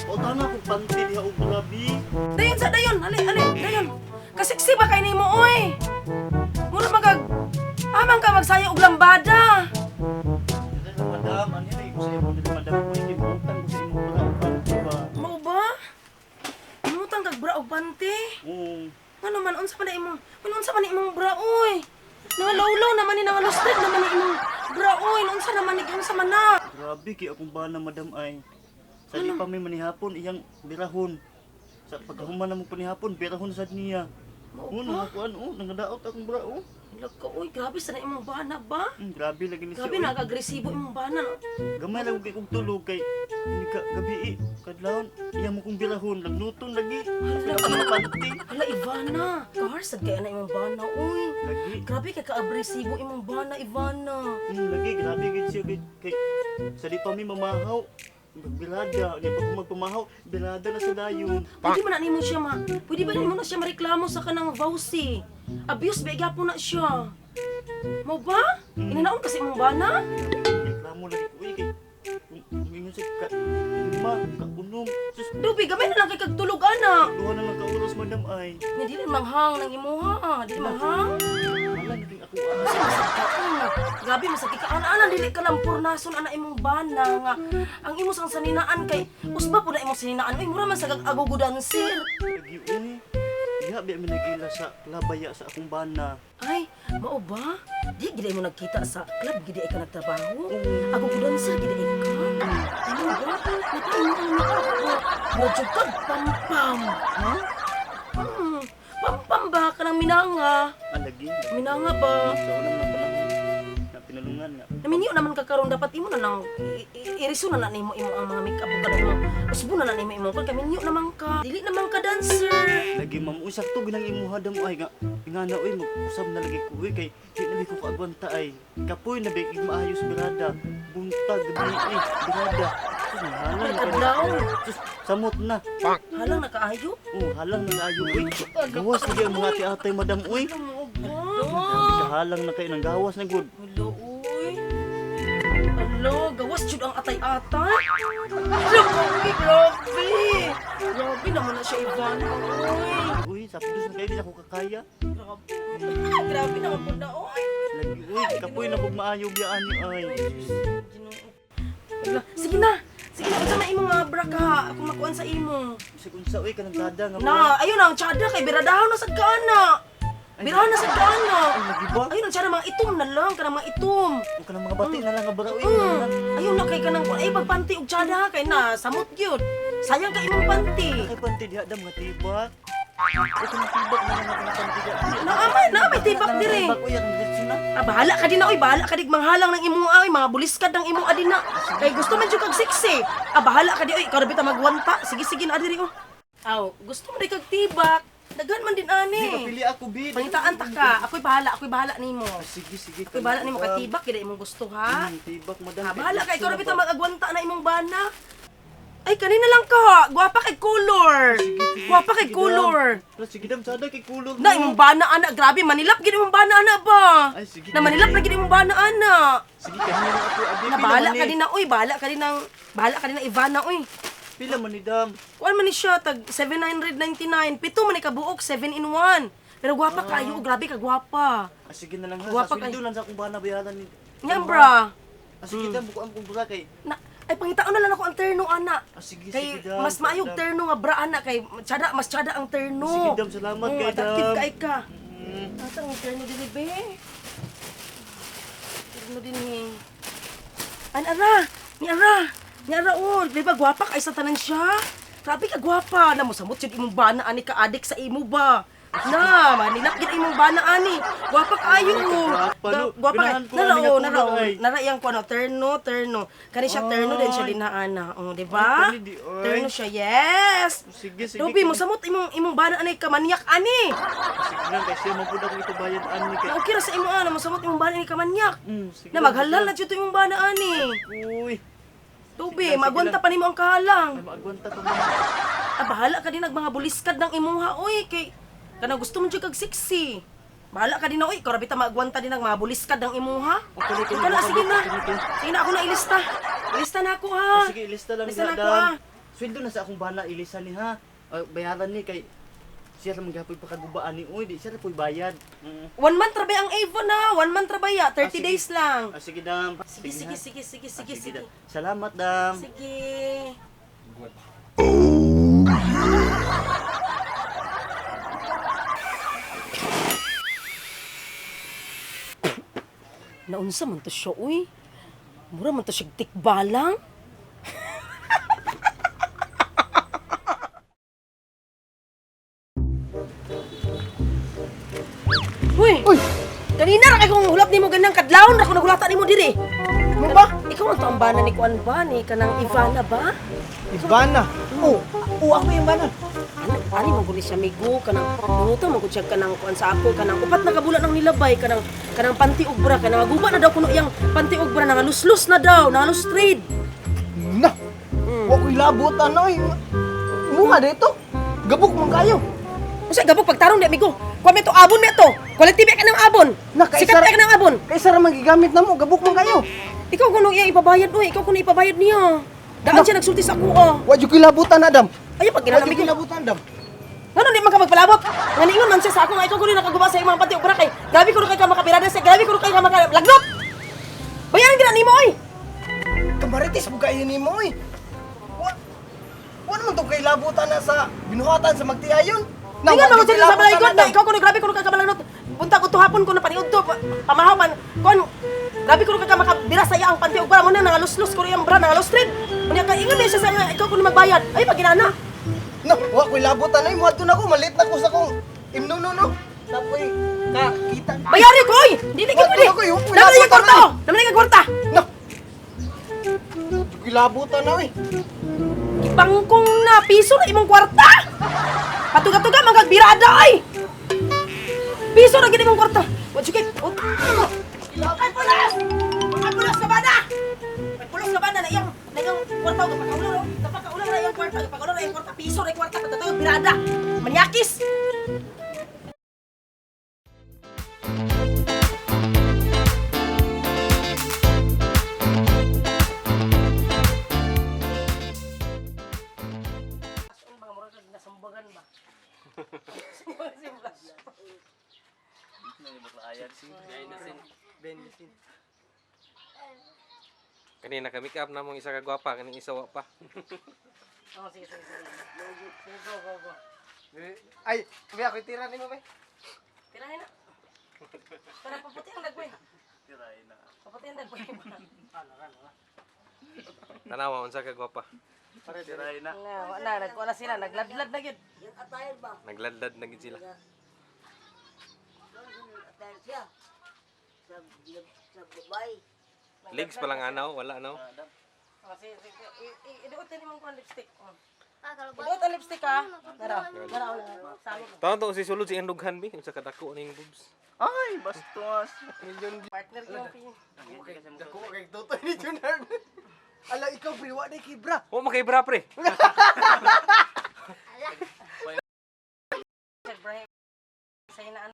O tana ko panty diha og grabe. Dayon sa dayon, ali, dayon. Kasiksi ba kay nimo oy? Mura magag amang ka magsaya og lambada. Dili madam, ani rin ko sa imo dili madam ko ikibutang ko sa imo pala og panty ba. Mao ba? Imutang kag bra og panty. Oo. Ano man unsa man imong? Unsa man imong bra oy? Nangalawlaw naman ni nangalustret naman ni imong bra oy. Unsa naman ni unsa man na? Grabe kay akong bana madam ay. Sa di pa may manihapon iyang birahon. Sa pagkahuman na mo panihapon, birahon sad niya. Oo, nakakuan, nangadaot akong bra, Laka, uy, grabe sa na imong bana ba? Grabe lagi ni siya. Grabe, nag-agresibo imong bana. Gamay lang kay kong tulog kay hindi ka gabi kadlawon iya mo kong birahon nagluton lagi. Ang panty. Hala, Ivana. Kaharsad kaya na imong bana, uy. Lagi. Grabe kay ka-agresibo imong bana, Ivana. Lagi grabe gid siya kay sa di pa mi mamahaw. Bilada, di pa ko magpamahaw, bilada na sa dayon. Pwede man na nimo siya pwede ba nimo na siya mareklamo sa kanang vowsy? Abuse ba gyapon na siya? Mo ba? Inanaon kasi imong bana? Reklamo lagi ko kay mingon sa ka lima ka unom. Sus, Dubi, gamay na lang kay kagtulog ana. duha na lang ka oras madam ay. Nga dili manghang nang imuha, dili manghang. Wala naging ako Kasi masakit ka. Grabe masakit ka. Ana dili ka lang purnason ana imong bana nga. Ang imo sang saninaan kay usba pud na imong saninaan. Uy, mura man sa agugudan sir. lagi uy. Diha bi mi nagila sa labaya sa akong bana. Ay, mao ba? Di gid mo nagkita sa club gid ay ka nagtrabaho. Agugudan sir gid ay ka. Ano ba? Nakaingon na ako. Medyo kag pampam. Ha? Pampam ba ka ng minanga? Lagi. Minanga ba? Sa unang na panahon na pinalungan nga. Naminyo naman kakaroon dapat imo na nang iriso na nimo imo ang mga make-up ug kanang usbo na nimo imo kag kaminyo naman ka. Dili naman ka dancer. Lagi ma'am, uy, sakto ginang imuha dam ay nga. Nga na uy, mag-usab na lagi ko uy kay di na ko kaagwanta ay. Kapoy na bigig maayos birada. Buntag gabi birada. Sus, halang Ay, na kadlaw. Sus, samot na. Halang nakaayo. Halang na kayo uy. Gawas lagi ang mga ati-atay madam uy. Ano Halang na kayo ng gawas na good. Hello, uy. Hello, gawas jud ang atay-atay. Hello, uy, grabe. Grabe naman na siya, Ivan. Uy. Uy, sapdos na kayo di ako kakaya. Grabe. Grabe naman po na, uy. Lagi uy, kapoy na kog maayo biyaan niyo ay. Hala, sige na. Sige na, unsa na imo nga bra ka. Ako makuan sa imo. Sig unsa uy kanang tada nga. Na, ayun ang tsada kay biradahan na sa gana. Birahan na sa gana. Ay, lagi ba? Ayun ang tsada mga itom na lang, kanang mga itom. O kanang mga bati na lang nga bara uy. Ayun na kay kanang ay pagpanti og tsada kay na samot gyud. Sayang ka imong panty. Kay panty diha dam nga tibak. O kanang tibak na lang nga kanang panty diha. Na may tibak dire. Tibak uy, ang diretso na. Bahala ka din na, oy, bahala ka dig manghalang ng imong ay, mga buliskad ng imong adina. Kay gusto man jud kag sexy. Bahala ka di, oy, karabit ta magwanta. Sige na adiri oh. Aw, gusto mo di kag tibak. Daghan man din Di ani. mapili ako bid. Pangitaan ta ka. Ako'y bahala nimo. Sige. Ako'y bahala nimo kay tibak kay imong gusto ha. Tibak madam. Bahala kay karabit ta magagwanta na imong bana. Ay, kanina lang ka. Gwapa kay color. Gwapa kay color. Sige dam, sada kay kulor mo. Na imong bana ana, grabe manilap gid imong bana ana ba? Ay, sige. Na manilap na gid imong bana ana. Sige, kanina lang ako. Abi, Na bahala ka din na, uy, bahala ka din na Ivana, uy. Pila man ni dam. Kuan man ni siya, tag 799. Pito man ni kabuok, 7-in-1. Pero gwapa kayo, grabe ka gwapa. Sige na lang ha. Guwapa Sa sweldo lang sa akong bana bayaran ni. Nga, bra. Sige dam, bukuan kong bra kay. Ay, pangitaon na lang ako ang terno, ana. Sige Kay, dam. mas maayog terno nga bra, ana. Kay, mas tsada ang terno. Sige dam, salamat kay dam. Attractive kay ka. Ata ang terno din, be. Terno din ni. Ni Ara, oh. Di ba, gwapa ka sa tanan siya? Grabe ka gwapa. Na mo samot yun imong bana, ani ka adik sa imo ba? Na, maninap gid imong bana, ani. Gwapa kayo, oh. Gwapa ka. Ganahan ko, ani nga kulay, ay. Narayang ko, ano, terno. Kani siya, terno din siya din na, ana. Oh, di ba? Ay, kani di, ay. Terno siya, yes. Sige. Ruby, mo samot imong bana, ani, ka manyak, ani. Sige lang, kasi mapud ako ito bayad ani kay. Na okay ra sa imo, ana, mo samot imong bana, ani, ka manyak. Sige Na lang, maghalal na dito imong bana, ani. Uy, Tubi, Sige magwanta lang. pa nimo ang kahalang. ay maagwanta ko mo. Bahala ka din mga buliskad ng imuha, oy, kay kana gusto mo jud kag sexy. Bahala ka din na, oy, karabita magwanta din ng mga buliskad ng imuha. Okay, Kana, sige na. Sige na, ako na ilista. Ilista na ako, ha. Sige, ilista lang Ilista na niya, ako, ha. dam. sweldo na sa akong bana ilisan ni ha. Bayaran ni kay siya ra maghapoy pa kagubaan ni uy, di siya ra poy bayad. 1 month trabay ang Avon na. 1 month trabay ya. 30 sige. days lang. Sige dam. Sige, sige, ha. sige, sige, Ah, sige, sige. dam. Salamat dam. Sige. Naunsa man to siya, uy. Mura man to siya tikbalang. Uy! Uy! Kanina ra kay kung hulap nimo ganang kadlawon ra ko nagulata nimo diri. Ano ba? Ikaw ang taong bana ni Kuan ba ni kanang Ivana ba? Ibana. Oh, ako yung bana. Ani mo guli siya migo kanang minuto mo gud siya kanang kuan sa ako kanang upat na kabulan ng nilabay kanang panty ubra kanang guba na daw kuno iyang panty ubra nang luslus na daw, nang trade. Na! Ako ilabutan na eh. Muna dito. Gabok mong kayo. Usa gabok pagtarong di amigo. Kuan mi to abon mi to. Quality ka ng abon. Sikat ka ng abon. Kaysa ra magigamit na mo, gabok mong kayo. Ikaw kuno iya ipabayad oy, ikaw kuno ipabayad niya. Daan siya nagsulti sa ako ah. Wa jud ko ilabutan, Adam. Ayo pag Wa jud ko ginanamig ko. ilabutan, Adam. Ngano di man ka magpalabot? Nga niingon man siya sa ako nga ikaw kuno nakaguba sa imong panty ubra kay. Grabe kuno kay ka makapirada sa, grabe kuno kay ka makalagnot. Bayaran gina nimo oy. Kamaritis mo kayo ni mo eh. Wa naman to kay ilabutan na sa binuhatan sa magtiayon. Tingnan mo sila sa balaygod na Adam. ikaw kuno grabe kuno kay ka malagnot. Punta ko tuhapon ko na paniud to pamahaw man. Kon grabe kuno kay ka makabira sa iya ang panty ubra mo na nangaluslus ko iyang bra nangalustrid. Unya ka ingon niya siya sa ikaw kuno magbayad. Ay pag ginana. No, wa ko ilabutan na mo na ko malit na ko sa kong imnuno no. Tapoy kita. Bayari ko oy. Dili ka Wag pwede. ko, yung Naman yung ilabutan kwarta. na Naman yung kwarta. No. Ilabutan na eh. Bangkong na piso na imong kwarta. Patuga-tuga magagbirada ay. Piso na gid imong kwarta. Wa jud kay. Ay pulas. Ay pulas ka bana. Ay pulas ka bana na iyang kwarta ug pakaulo. Napakaulo na iyang kwarta, pakaulo na iyang kwarta, piso na iyang kwarta patuga birada. Manyakis. Kanina ka make up na mong isa ka gwapa, kaning isa wa pa. Oh, sige. Go. Ay, may ako tira ni mo ba? Tirahin na. Tara, paputi ang dagway. Tirahin na. Paputi ang dagway. Tanawa unsa ka gwapa. Tirahin na. Wala, nagkuha na sila, nagladlad na gid. Nagladlad na gid sila. Legs pa lang anaw, wala anaw. Kasi, iduot din mong kuha lipstick. Iduot ang lipstick ha. Nara, salo. Taon to si sulod si Endughan bi, unsa ka dako ning boobs. Ay, bastos. Partner ko yung Ako kay Totoy ni Junar. Ala ikaw priwa day kibra. Wa man kay bra pre. Ibrahim. Sa inaan.